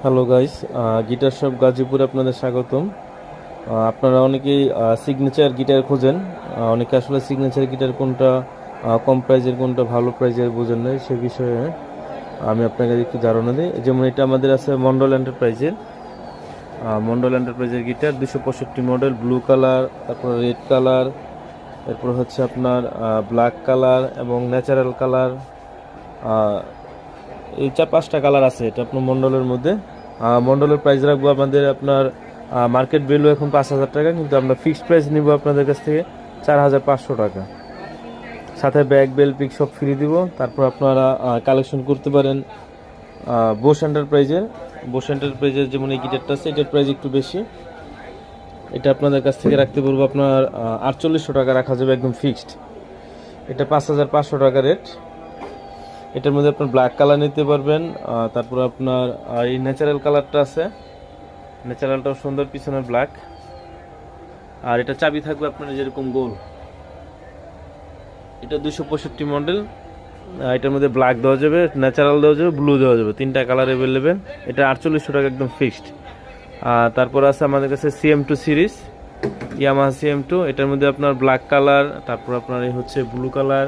Hello guys, guitar shop গাজীপুরে আপনাদের স্বাগতম। আপনারা অনেকেই সিগনেচার গিটার খোঁজেন। অনেকে আসলে সিগনেচার গিটার কোনটা কম প্রাইজের কোনটা ভালো প্রাইজের বোঝেন নাই, সে বিষয়ে আমি আপনাকে একটু ধারণা দিই। যেমন এটা আমাদের আছে মন্ডল এন্টারপ্রাইজের গিটার 265 মডেল, ব্লু কালার, তারপর রেড কালার, এরপর হচ্ছে আপনার ব্ল্যাক কালার এবং ন্যাচারাল কালার। এই 4-5টা কালার আছে এটা আপনার মন্ডলের মধ্যে। মন্ডলের প্রাইস রাখবো আমাদের আপনার মার্কেট ভ্যালু এখন 5,000 টাকা, কিন্তু আমরা ফিক্সড প্রাইস নিব আপনাদের কাছ থেকে 4,500 টাকা। সাথে ব্যাগ বেল পিক সব ফ্রি দিব। তারপর আপনারা কালেকশন করতে পারেন বোস এন্টারপ্রাইজের যেমন এই গিটারটা আছে, এটার প্রাইস একটু বেশি। এটা আপনাদের কাছ থেকে রাখতে পারবো আপনার 4800 টাকা রাখা যাবে একদম ফিক্সড। এটা 5,500 টাকা রেট। এটার মধ্যে আপনার ব্ল্যাক কালার নিতে পারবেন। তারপর আপনার এই ন্যাচারাল কালারটা আছে, ন্যাচারালটাও সুন্দর, পিছনের ব্ল্যাক। আর এটা চাবি থাকবে আপনার যেরকম গোল। এটা 265 মডেল। এটার মধ্যে ব্ল্যাক দেওয়া যাবে, ন্যাচারাল দেওয়া যাবে, ব্লু দেওয়া যাবে, 3টা কালার অ্যাভেলেবেল। এটা 4800 টাকা একদম ফিক্সড। তারপর আছে আমাদের কাছে CM2 সিরিজ, ইয়ামাহা CM2। এটার মধ্যে আপনার ব্ল্যাক কালার, তারপর আপনার এই হচ্ছে ব্লু কালার,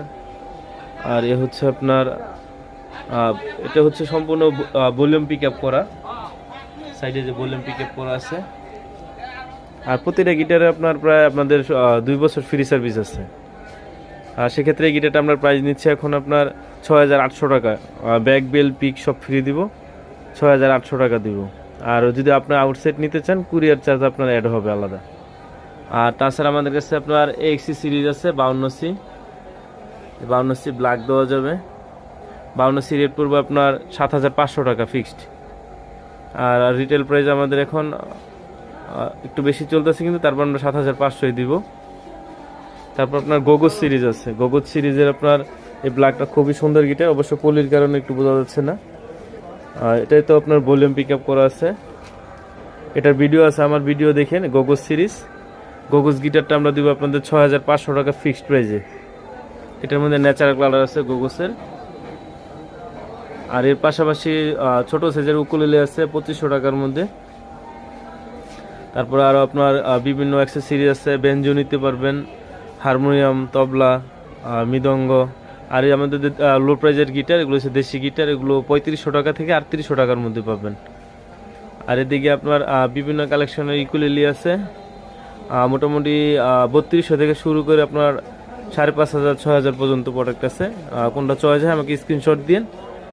আর এ হচ্ছে আপনার এটা হচ্ছে সম্পূর্ণ ভলিউম পিক আপ করা, সাইডে যে ভলিউম পিক আপ করা আছে। আর প্রতিটা গিটারে আপনার প্রায় আপনাদের 2 বছর ফ্রি সার্ভিস আছে। আর সেক্ষেত্রে এই গিটারটা আমরা প্রাইস নিচ্ছি এখন আপনার 6,800 টাকা। ব্যাক বেল পিক সব ফ্রি দিব, 6,800 টাকা দিব। আর যদি আপনার আউটসেট নিতে চান, কুরিয়ার চার্জ আপনার অ্যাড হবে আলাদা। আর তাছাড়া আমাদের কাছে আপনার AXC সিরিজ আছে 52C, 52C ব্ল্যাক দেওয়া যাবে। 52C রেট পড়বে আপনার 7,500 টাকা ফিক্সড। আর রিটেল প্রাইস আমাদের এখন একটু বেশি চলতেছে, কিন্তু তারপর আমরা 7,500 দিব। তারপর আপনার গোগজ সিরিজ আছে, গোগজ সিরিজের আপনার এই ব্ল্যাকটা খুবই সুন্দর গিটার, অবশ্য পলির কারণে একটু বোঝা যাচ্ছে না। এটাই তো আপনার ভলিউম পিক আপ করা আছে। এটার ভিডিও আছে, আমার ভিডিও দেখেন। গোগজ সিরিজ, গোগজ গিটারটা আমরা দিব আপনাদের 6,500 টাকা ফিক্সড প্রাইজে। এটার মধ্যে ন্যাচারাল কালার আছে গোগজের। আর এর পাশাপাশি ছোট সাইজের উকুলেলে আছে 2,500 টাকার মধ্যে। তারপর আরও আপনার বিভিন্ন অ্যাক্সেসরিজ আছে, বেঞ্জো নিতে পারবেন, হারমোনিয়াম, তবলা, মৃদঙ্গ। আর এই আমাদের লো প্রাইজের গিটার, এগুলো হচ্ছে দেশি গিটার, এগুলো 3500 টাকা থেকে 3800 টাকার মধ্যে পাবেন। আর এদিকে আপনার বিভিন্ন কালেকশনের ইকুলেলি আছে, মোটামুটি 3200 থেকে শুরু করে আপনার 5,500 6,000 পর্যন্ত প্রোডাক্ট আছে। কোনটা চয়েস হয় আমাকে স্ক্রিনশট দিন।